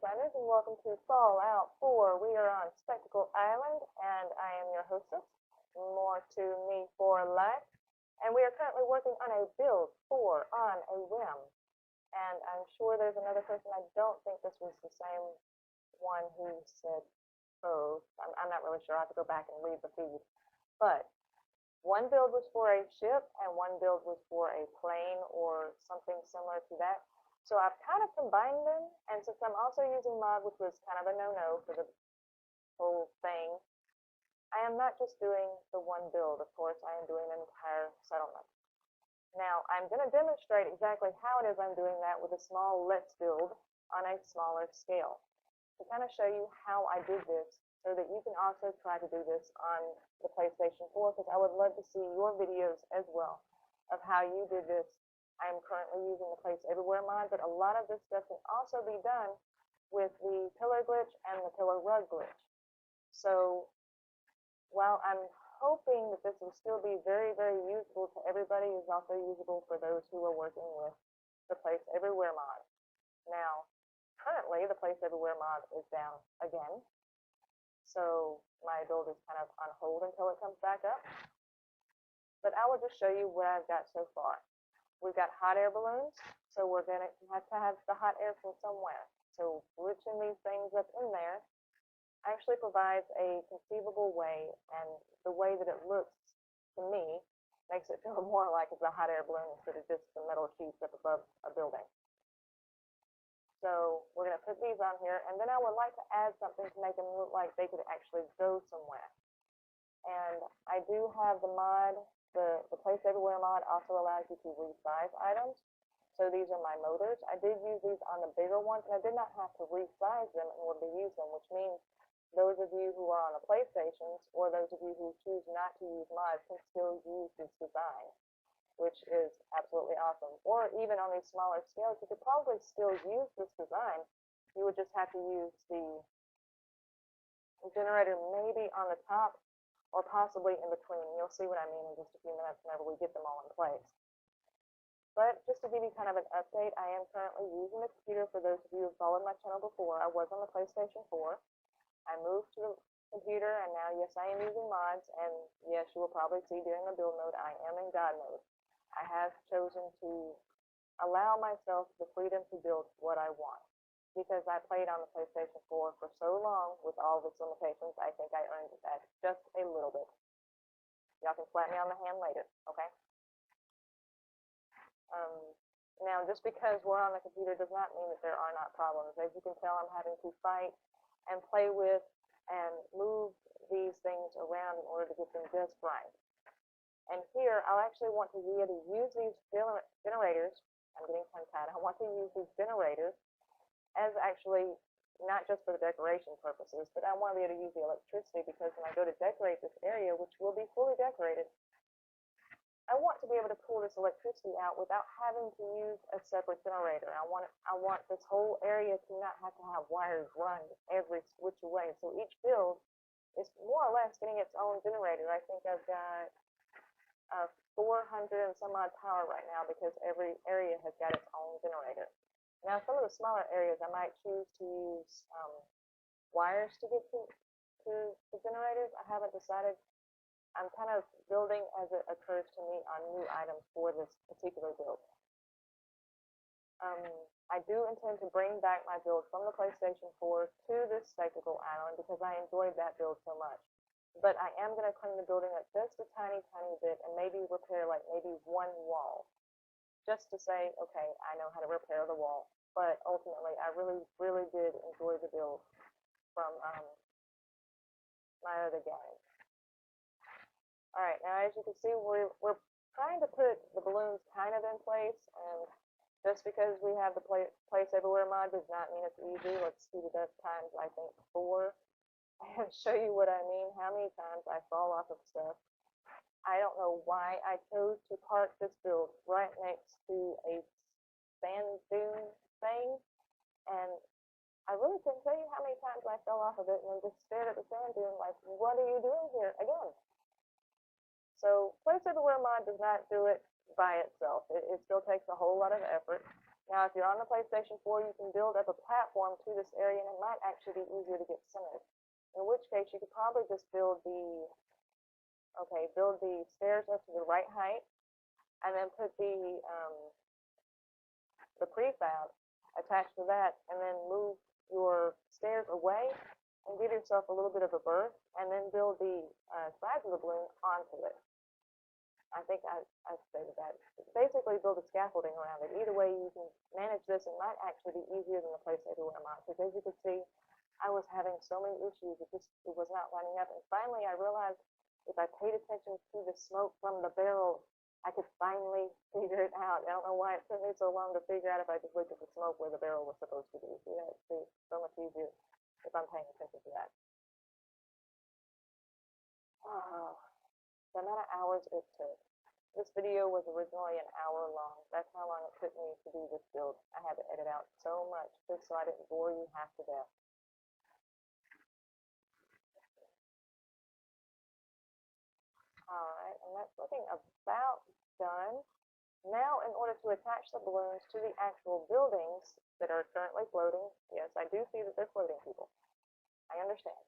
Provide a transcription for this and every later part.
Fighters, and welcome to Fallout 4. We are on Spectacle Island, and I am your hostess, More to Me for Life. And we are currently working on a build 4 on a whim. And I'm sure there's another person. I don't think this was the same one who said both. I'm not really sure. I have to go back and read the feed. But one build was for a ship, and one build was for a plane or something similar to that. So I've kind of combined them, and since I'm also using mod, which was kind of a no-no for the whole thing, I am not just doing the one build. Of course, I am doing an entire settlement. Now, I'm going to demonstrate exactly how it is I'm doing that with a small Let's Build on a smaller scale to kind of show you how I did this so that you can also try to do this on the PlayStation 4, because I would love to see your videos as well of how you did this. I am currently using the Place Everywhere mod, but a lot of this stuff can also be done with the pillar glitch and the pillar rug glitch. So while I'm hoping that this will still be very, very useful to everybody, it's also usable for those who are working with the Place Everywhere mod. Now, currently, the Place Everywhere mod is down again, so my build is kind of on hold until it comes back up. But I will just show you what I've got so far. We've got hot air balloons, so we're going to have the hot air from somewhere. So glitching these things up in there actually provides a conceivable way, and the way that it looks to me makes it feel more like it's a hot air balloon instead of just the metal sheets up above a building. So we're going to put these on here, and then I would like to add something to make them look like they could actually go somewhere. And I do have the mod. The Place Everywhere mod also allows you to resize items. So these are my motors. I did use these on the bigger ones, and I did not have to resize them in order to use them, which means those of you who are on the PlayStations, or those of you who choose not to use mods, can still use this design, which is absolutely awesome. Or even on these smaller scales, you could probably still use this design. You would just have to use the generator maybe on the top, or possibly in between. You'll see what I mean in just a few minutes whenever we get them all in place. But just to give you kind of an update, I am currently using the computer. For those of you who have followed my channel before, I was on the PlayStation 4. I moved to the computer, and now, yes, I am using mods, and yes, you will probably see during the build mode, I am in God mode. I have chosen to allow myself the freedom to build what I want, because I played on the PlayStation 4 for so long with all of its limitations. I think I earned that just a little bit. Y'all can slap me on the hand later, okay? Now, just because we're on the computer does not mean that there are not problems. As you can tell, I'm having to fight and play with and move these things around in order to get them just right. And here, I'll actually want to be able to use these generators. I'm getting tongue-tied. I want to use these generators as actually not just for the decoration purposes, but I want to be able to use the electricity, because when I go to decorate this area, which will be fully decorated, I want to be able to pull this electricity out without having to use a separate generator. I want this whole area to not have to have wires run every which way. So each build is more or less getting its own generator. I think I've got 400 and some odd power right now, because every area has got its own generator. Now, some of the smaller areas, I might choose to use wires to get to the generators. I haven't decided. I'm kind of building as it occurs to me on new items for this particular build. I do intend to bring back my build from the PlayStation 4 to this Spectacle Island, because I enjoyed that build so much. But I am going to clean the building up just a tiny, tiny bit, and maybe repair like maybe one wall, just to say, okay, I know how to repair the wall. But ultimately, I really, really did enjoy the build from my other game. All right, now as you can see, we're trying to put the balloons kind of in place, and just because we have the Place Everywhere mod does not mean it's easy. Let's speed it up times, I think, 4, and show you what I mean, how many times I fall off of stuff. I don't know why I chose to park this build right next to a sand dune thing, and I really couldn't tell you how many times I fell off of it and then just stared at the sand dune like, what are you doing here again? So Place Everywhere mod does not do it by itself. It still takes a whole lot of effort. Now, if you're on the PlayStation 4, you can build up a platform to this area, and it might actually be easier to get centered. In which case, you could probably just build the stairs up to the right height, and then put the prefab attached to that, and then move your stairs away and give yourself a little bit of a berth, and then build the sides of the balloon onto it. I think I stated that. Basically, build a scaffolding around it. Either way, you can manage this. It might actually be easier than the place everywhere I'm on, because as you can see, I was having so many issues. It was not lining up. And finally, I realized if I paid attention to the smoke from the barrel, I could finally figure it out. I don't know why it took me so long to figure out if I just looked at the smoke where the barrel was supposed to be. See, it's so much easier if I'm paying attention to that. Oh, the amount of hours it took. This video was originally an hour long. That's how long it took me to do this build. I had to edit out so much just so I didn't bore you half to death. Alright, and that's looking about done. Now, in order to attach the balloons to the actual buildings that are currently floating, yes, I do see that they're floating, people. I understand.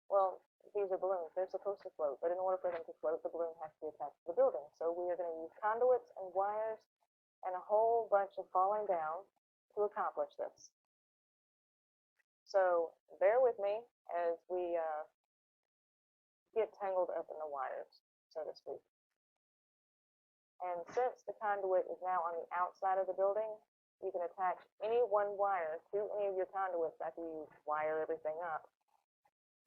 Well, these are balloons. They're supposed to float, but in order for them to float, the balloon has to be attached to the building. So we are going to use conduits and wires and a whole bunch of falling down to accomplish this. So bear with me as we get tangled up in the wires, so to speak. And since the conduit is now on the outside of the building, you can attach any one wire to any of your conduits after you wire everything up.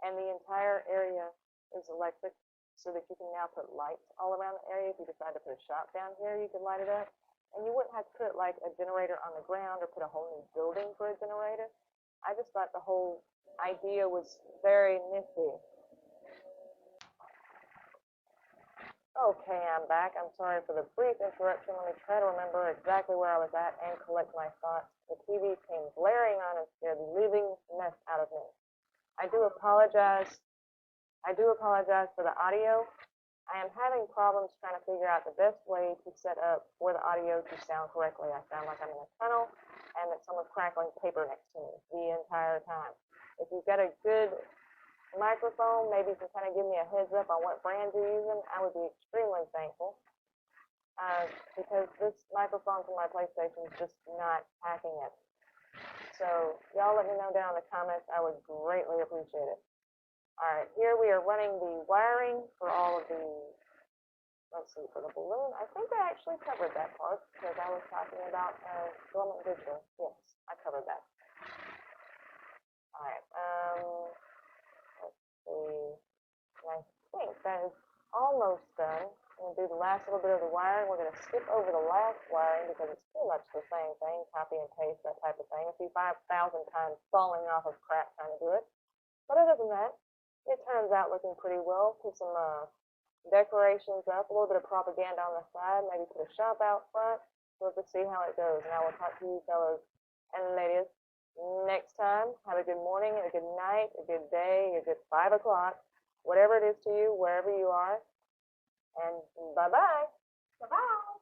And the entire area is electric, so that you can now put lights all around the area. If you decide to put a shop down here, you can light it up. And you wouldn't have to put like a generator on the ground or put a whole new building for a generator. I just thought the whole idea was very nifty. Okay, I'm back. I'm sorry for the brief interruption. Let me try to remember exactly where I was at and collect my thoughts. The TV came blaring on and scared the living mess out of me. I do apologize for the audio. I am having problems trying to figure out the best way to set up for the audio to sound correctly. I sound like I'm in a tunnel and that someone's crackling paper next to me the entire time. If you've got a good microphone, maybe you can kind of give me a heads up on what brand you're using, I would be extremely thankful. Because this microphone from my PlayStation is just not hacking it. So y'all let me know down in the comments. I would greatly appreciate it. Alright, here we are running the wiring for all of the, let's see, for the balloon. I think I actually covered that part because I was talking about Dormant Digital. Yes, I covered that. Alright, let's see. And I think that is almost done. I'm going to do the last little bit of the wiring. We're going to skip over the last wiring because it's pretty much the same thing, copy and paste, that type of thing. A few 5,000 times falling off of crap trying to do it. But other than that, it turns out looking pretty well. Put some decorations up, a little bit of propaganda on the side, maybe put a shop out front. We'll just see how it goes. And I will talk to you fellows and ladies next time. Have a good morning, a good night, a good day, a good 5 o'clock, whatever it is to you, wherever you are. And bye-bye. Bye-bye.